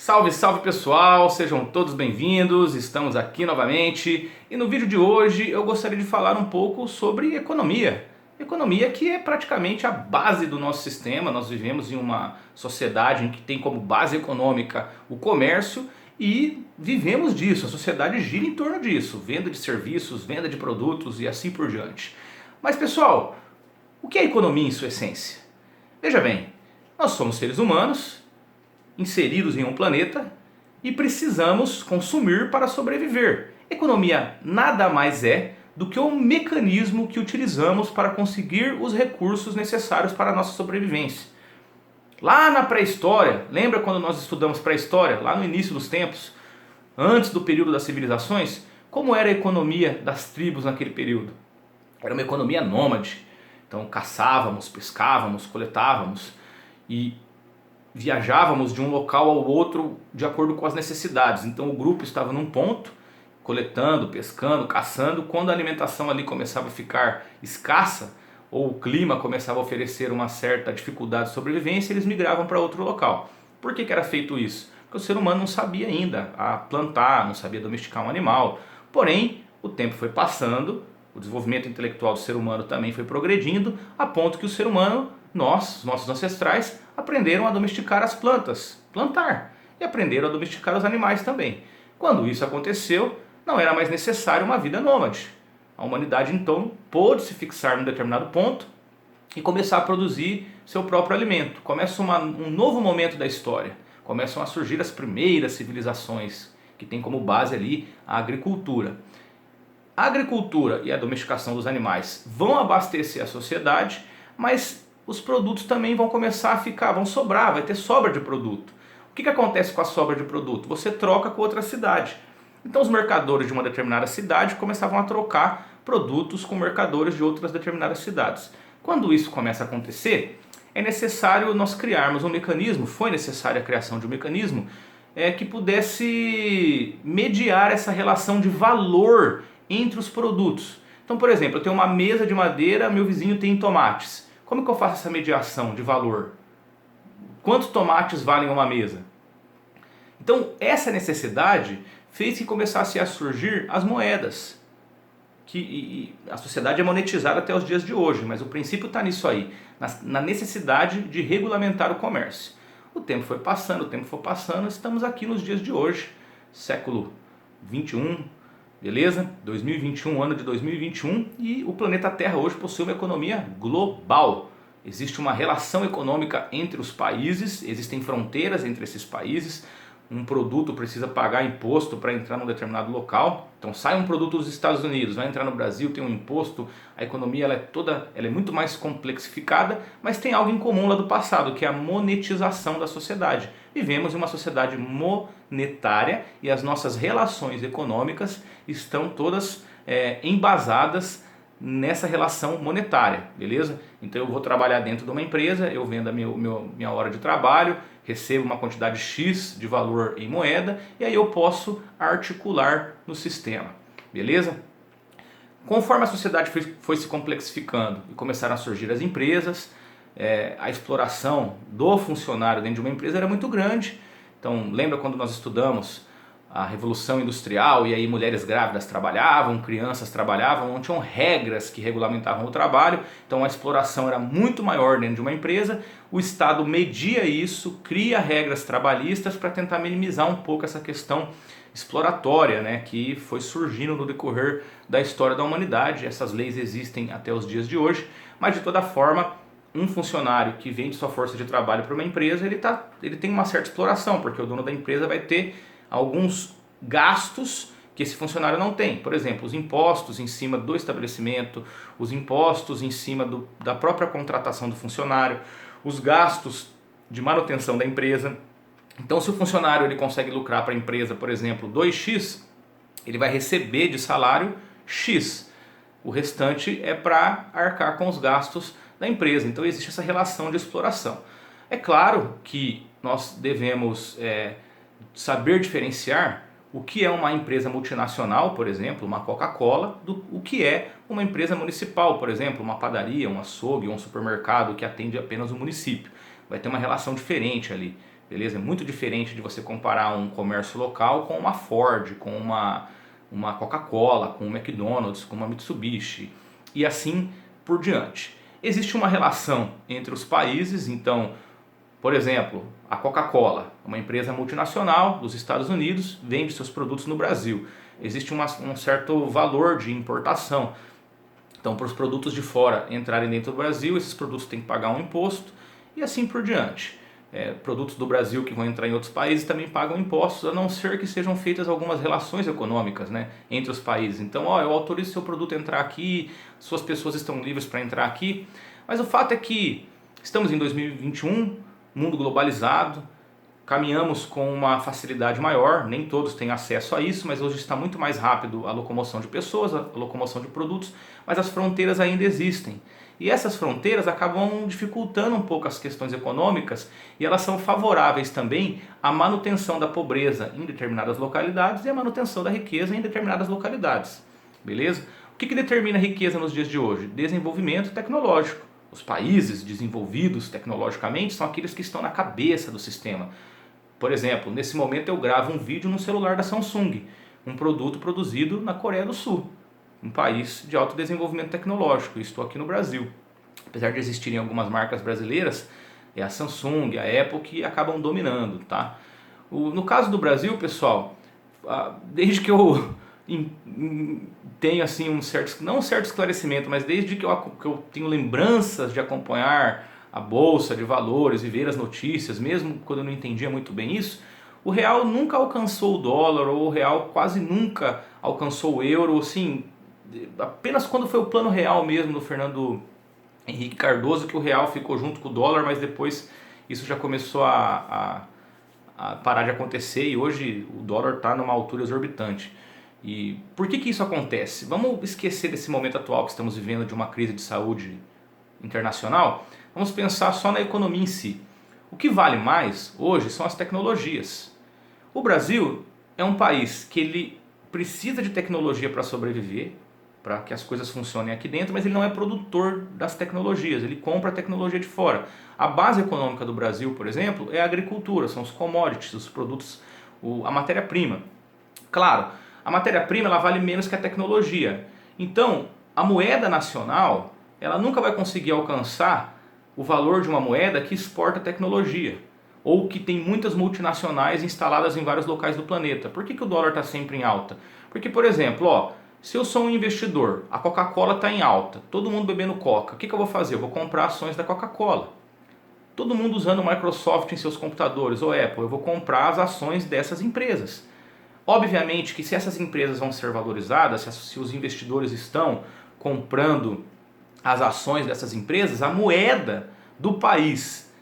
Salve, salve pessoal, sejam todos bem-vindos, estamos aqui novamente e no vídeo de hoje eu gostaria de falar um pouco sobre economia. Economia que é praticamente a base do nosso sistema. Nós vivemos em uma sociedade em que tem como base econômica o comércio e vivemos disso, a sociedade gira em torno disso, venda de serviços, venda de produtos e assim por diante. Mas pessoal, o que é economia em sua essência? Veja bem, nós somos seres humanos inseridos em um planeta e precisamos consumir para sobreviver. Economia nada mais é do que um mecanismo que utilizamos para conseguir os recursos necessários para a nossa sobrevivência. Lá na pré-história, lembra quando nós estudamos pré-história, lá no início dos tempos, antes do período das civilizações, como era a economia das tribos naquele período? Era uma economia nômade. Então caçávamos, pescávamos, coletávamos e viajávamos de um local ao outro de acordo com as necessidades. Então o grupo estava num ponto, coletando, pescando, caçando. Quando a alimentação ali começava a ficar escassa, ou o clima começava a oferecer uma certa dificuldade de sobrevivência, eles migravam para outro local. Por que era feito isso? Porque o ser humano não sabia ainda a plantar, não sabia domesticar um animal. Porém, o tempo foi passando, o desenvolvimento intelectual do ser humano também foi progredindo, a ponto que o ser humano, nós, nossos ancestrais, aprenderam a domesticar as plantas, plantar, e aprenderam a domesticar os animais também. Quando isso aconteceu, não era mais necessário uma vida nômade. A humanidade então pôde se fixar num determinado ponto e começar a produzir seu próprio alimento. Começa um novo momento da história. Começam a surgir as primeiras civilizações, que tem como base ali a agricultura. A agricultura e a domesticação dos animais vão abastecer a sociedade, mas os produtos também vão começar a ficar, vão sobrar, vai ter sobra de produto. O que acontece com a sobra de produto? Você troca com outra cidade. Então os mercadores de uma determinada cidade começavam a trocar produtos com mercadores de outras determinadas cidades. Quando isso começa a acontecer, é necessário nós criarmos um mecanismo, foi necessária a criação de um mecanismo que pudesse mediar essa relação de valor entre os produtos. Então, por exemplo, eu tenho uma mesa de madeira, meu vizinho tem tomates. Como que eu faço essa mediação de valor? Quantos tomates valem uma mesa? Então, essa necessidade fez que começasse a surgir as moedas. A sociedade é monetizada até os dias de hoje, mas o princípio está nisso aí, na necessidade de regulamentar o comércio. O tempo foi passando, estamos aqui nos dias de hoje, século 21, beleza? 2021, ano de 2021, e o planeta Terra hoje possui uma economia global. Existe uma relação econômica entre os países, existem fronteiras entre esses países. Um produto precisa pagar imposto para entrar num determinado local. Então sai um produto dos Estados Unidos, vai entrar no Brasil, tem um imposto. A economia ela é muito mais complexificada, mas tem algo em comum lá do passado, que é a monetização da sociedade. Vivemos em uma sociedade monetária e as nossas relações econômicas estão todas embasadas nessa relação monetária, beleza? Então eu vou trabalhar dentro de uma empresa, eu vendo a minha hora de trabalho, recebo uma quantidade X de valor em moeda e aí eu posso articular no sistema, beleza? Conforme a sociedade foi se complexificando e começaram a surgir as empresas, a exploração do funcionário dentro de uma empresa era muito grande. Então lembra quando nós estudamos a Revolução Industrial e aí mulheres grávidas trabalhavam, crianças trabalhavam, não tinham regras que regulamentavam o trabalho, então a exploração era muito maior dentro de uma empresa. O Estado media isso, cria regras trabalhistas para tentar minimizar um pouco essa questão exploratória, né, que foi surgindo no decorrer da história da humanidade. Essas leis existem até os dias de hoje, mas de toda forma um funcionário que vende sua força de trabalho para uma empresa, ele tem uma certa exploração, porque o dono da empresa vai ter alguns gastos que esse funcionário não tem. Por exemplo, os impostos em cima do estabelecimento, os impostos em cima da própria contratação do funcionário, os gastos de manutenção da empresa. Então, se o funcionário ele consegue lucrar para a empresa, por exemplo, 2x, ele vai receber de salário X. O restante é para arcar com os gastos da empresa. Então, existe essa relação de exploração. É claro que nós devemos saber diferenciar o que é uma empresa multinacional, por exemplo, uma Coca-Cola, do o que é uma empresa municipal, por exemplo, uma padaria, um açougue, um supermercado que atende apenas o município. Vai ter uma relação diferente ali. beleza? É muito diferente de você comparar um comércio local com uma Ford, com uma Coca-Cola, com um McDonald's, com uma Mitsubishi e assim por diante. Existe uma relação entre os países, então, por exemplo, a Coca-Cola, uma empresa multinacional dos Estados Unidos, vende seus produtos no Brasil. Existe um certo valor de importação. Então, para os produtos de fora entrarem dentro do Brasil, esses produtos têm que pagar um imposto e assim por diante. Produtos do Brasil que vão entrar em outros países também pagam impostos, a não ser que sejam feitas algumas relações econômicas, né, entre os países. Então, eu autorizo seu produto a entrar aqui, suas pessoas estão livres para entrar aqui, mas o fato é que estamos em 2021, mundo globalizado, caminhamos com uma facilidade maior, nem todos têm acesso a isso, mas hoje está muito mais rápido a locomoção de pessoas, a locomoção de produtos, mas as fronteiras ainda existem. E essas fronteiras acabam dificultando um pouco as questões econômicas e elas são favoráveis também à manutenção da pobreza em determinadas localidades e à manutenção da riqueza em determinadas localidades. Beleza? O que determina a riqueza nos dias de hoje? Desenvolvimento tecnológico. Os países desenvolvidos tecnologicamente são aqueles que estão na cabeça do sistema. Por exemplo, nesse momento eu gravo um vídeo no celular da Samsung, um produto produzido na Coreia do Sul, um país de alto desenvolvimento tecnológico, e estou aqui no Brasil. Apesar de existirem algumas marcas brasileiras, é a Samsung, a Apple que acabam dominando, tá? No caso do Brasil, pessoal, desde que eu tenho assim não um certo esclarecimento, mas desde que eu tenho lembranças de acompanhar a bolsa de valores e ver as notícias, mesmo quando eu não entendia muito bem isso, o real nunca alcançou o dólar, ou o real quase nunca alcançou o euro, assim, apenas quando foi o plano real mesmo do Fernando Henrique Cardoso que o real ficou junto com o dólar, mas depois isso já começou a parar de acontecer e hoje o dólar está numa altura exorbitante. E por que isso acontece? Vamos esquecer desse momento atual que estamos vivendo de uma crise de saúde internacional. Vamos pensar só na economia em si. O que vale mais hoje são as tecnologias. O Brasil é um país que ele precisa de tecnologia para sobreviver, para que as coisas funcionem aqui dentro, mas ele não é produtor das tecnologias, ele compra a tecnologia de fora. A base econômica do Brasil, por exemplo, é a agricultura, são os commodities, os produtos, a matéria-prima. Claro, a matéria-prima ela vale menos que a tecnologia. Então, a moeda nacional, ela nunca vai conseguir alcançar o valor de uma moeda que exporta tecnologia ou que tem muitas multinacionais instaladas em vários locais do planeta. Por que o dólar está sempre em alta? Porque, por exemplo, se eu sou um investidor, a Coca-Cola está em alta, todo mundo bebendo Coca, o que eu vou fazer? Eu vou comprar ações da Coca-Cola. Todo mundo usando Microsoft em seus computadores ou Apple, eu vou comprar as ações dessas empresas. Obviamente que se essas empresas vão ser valorizadas, se os investidores estão comprando as ações dessas empresas, a moeda do país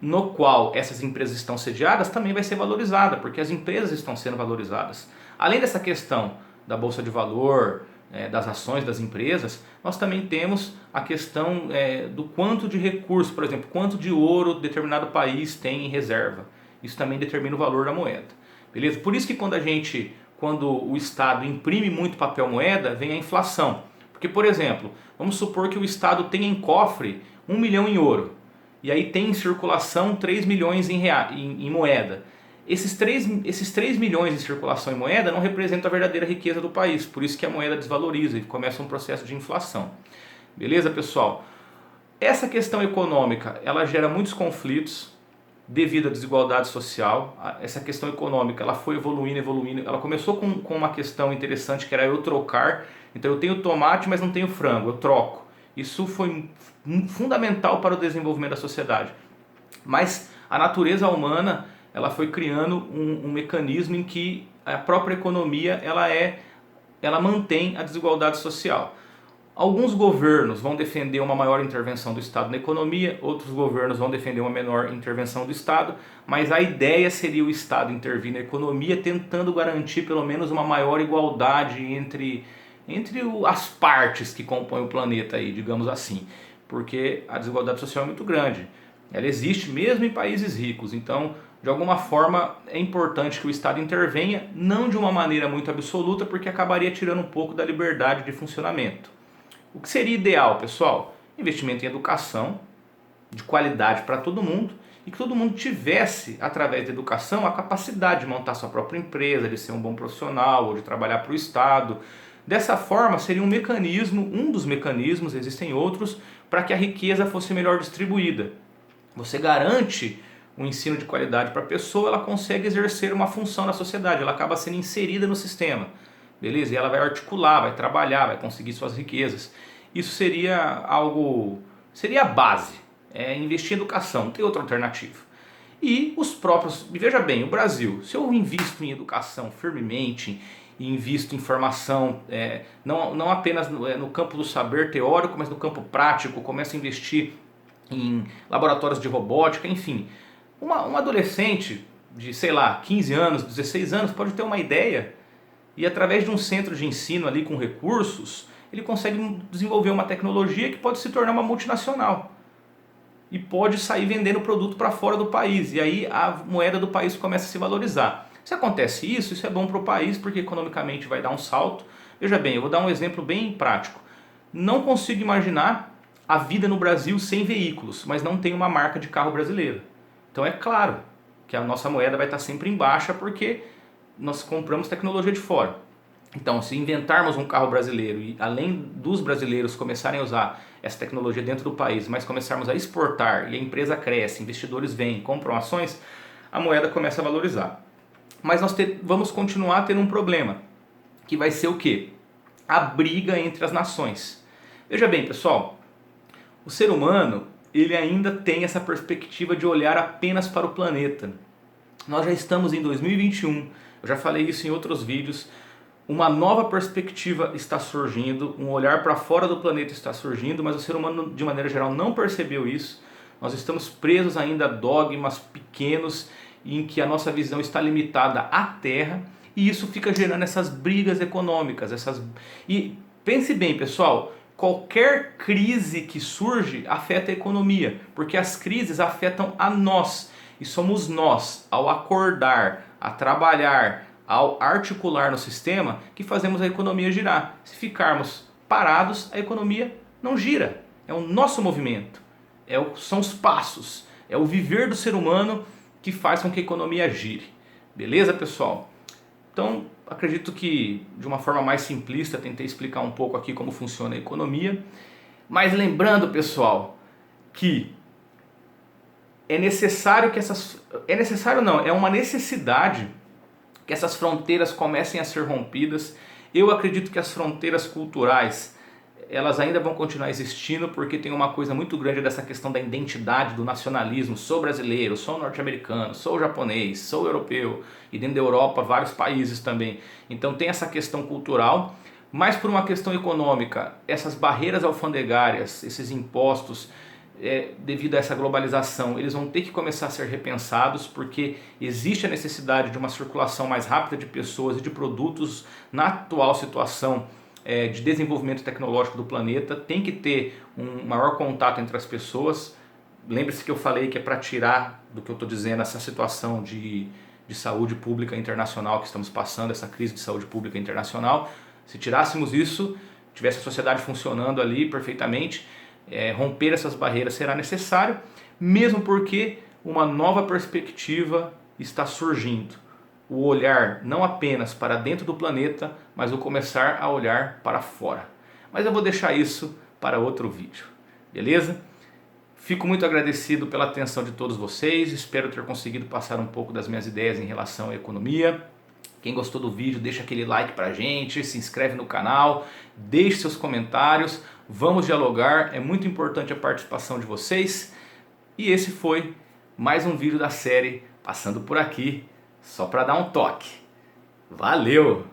no qual essas empresas estão sediadas também vai ser valorizada, porque as empresas estão sendo valorizadas. Além dessa questão da bolsa de valor, das ações das empresas, nós também temos a questão do quanto de recursos, por exemplo, quanto de ouro determinado país tem em reserva. Isso também determina o valor da moeda. Beleza? Por isso que quando o Estado imprime muito papel moeda, vem a inflação. Porque, por exemplo, vamos supor que o Estado tenha em cofre 1 milhão em ouro. E aí tem em circulação 3 milhões em moeda. Esses 3 milhões em circulação em moeda não representam a verdadeira riqueza do país. Por isso que a moeda desvaloriza e começa um processo de inflação. Beleza, pessoal? Essa questão econômica, ela gera muitos conflitos devido à desigualdade social. Essa questão econômica, ela foi evoluindo. Ela começou com uma questão interessante que era eu trocar. Então eu tenho tomate, mas não tenho frango, eu troco. Isso foi fundamental para o desenvolvimento da sociedade. Mas a natureza humana, ela foi criando um mecanismo em que a própria economia ela mantém a desigualdade social. Alguns governos vão defender uma maior intervenção do Estado na economia, outros governos vão defender uma menor intervenção do Estado, mas a ideia seria o Estado intervir na economia tentando garantir pelo menos uma maior igualdade entre as partes que compõem o planeta, aí, digamos assim, porque a desigualdade social é muito grande. Ela existe mesmo em países ricos, então de alguma forma é importante que o Estado intervenha, não de uma maneira muito absoluta, porque acabaria tirando um pouco da liberdade de funcionamento. O que seria ideal, pessoal? Investimento em educação, de qualidade para todo mundo, e que todo mundo tivesse, através da educação, a capacidade de montar sua própria empresa, de ser um bom profissional ou de trabalhar para o Estado. Dessa forma, seria um mecanismo, um dos mecanismos, existem outros, para que a riqueza fosse melhor distribuída. Você garante um ensino de qualidade para a pessoa, ela consegue exercer uma função na sociedade, ela acaba sendo inserida no sistema, beleza? E ela vai articular, vai trabalhar, vai conseguir suas riquezas. Isso seria algo, seria a base, investir em educação, não tem outra alternativa. E os próprios, veja bem, o Brasil, se eu invisto em educação firmemente, invisto em formação, não apenas no campo do saber teórico, mas no campo prático, começo a investir em laboratórios de robótica, enfim. Um adolescente de, sei lá, 15 anos, 16 anos, pode ter uma ideia e através de um centro de ensino ali com recursos, ele consegue desenvolver uma tecnologia que pode se tornar uma multinacional e pode sair vendendo produto para fora do país, e aí a moeda do país começa a se valorizar. Se acontece isso, isso é bom para o país porque economicamente vai dar um salto. Veja bem, eu vou dar um exemplo bem prático. Não consigo imaginar a vida no Brasil sem veículos, mas não tem uma marca de carro brasileira. Então é claro que a nossa moeda vai estar sempre em baixa porque nós compramos tecnologia de fora. Então, se inventarmos um carro brasileiro e além dos brasileiros começarem a usar essa tecnologia dentro do país, mas começarmos a exportar e a empresa cresce, investidores vêm, compram ações, a moeda começa a valorizar. Mas nós vamos continuar tendo um problema, que vai ser o quê? A briga entre as nações. Veja bem, pessoal, o ser humano ele ainda tem essa perspectiva de olhar apenas para o planeta. Nós já estamos em 2021, eu já falei isso em outros vídeos. Uma nova perspectiva está surgindo, um olhar para fora do planeta está surgindo, mas o ser humano, de maneira geral, não percebeu isso. Nós estamos presos ainda a dogmas pequenos em que a nossa visão está limitada à Terra e isso fica gerando essas brigas econômicas. E pense bem, pessoal, qualquer crise que surge afeta a economia, porque as crises afetam a nós e somos nós, ao acordar, a trabalhar, ao articular no sistema, que fazemos a economia girar. Se ficarmos parados, a economia não gira. É o nosso movimento, são os passos, é o viver do ser humano que faz com que a economia gire. Beleza, pessoal? Então, acredito que de uma forma mais simplista tentei explicar um pouco aqui como funciona a economia. Mas lembrando, pessoal, que é uma necessidade que essas fronteiras comecem a ser rompidas. Eu acredito que as fronteiras culturais, elas ainda vão continuar existindo porque tem uma coisa muito grande dessa questão da identidade, do nacionalismo. Sou brasileiro, sou norte-americano, sou japonês, sou europeu e dentro da Europa vários países também. Então tem essa questão cultural, mas por uma questão econômica, essas barreiras alfandegárias, esses impostos, devido a essa globalização, eles vão ter que começar a ser repensados porque existe a necessidade de uma circulação mais rápida de pessoas e de produtos na atual situação de desenvolvimento tecnológico do planeta. Tem que ter um maior contato entre as pessoas. Lembre-se que eu falei que é para tirar do que eu estou dizendo essa situação de saúde pública internacional que estamos passando, essa crise de saúde pública internacional. Se tirássemos isso, tivesse a sociedade funcionando ali perfeitamente, romper essas barreiras será necessário, mesmo porque uma nova perspectiva está surgindo. O olhar não apenas para dentro do planeta, mas o começar a olhar para fora. Mas eu vou deixar isso para outro vídeo, beleza? Fico muito agradecido pela atenção de todos vocês, espero ter conseguido passar um pouco das minhas ideias em relação à economia. Quem gostou do vídeo, deixa aquele like pra gente, se inscreve no canal, deixe seus comentários, vamos dialogar, é muito importante a participação de vocês. E esse foi mais um vídeo da série Passando por Aqui, só para dar um toque. Valeu!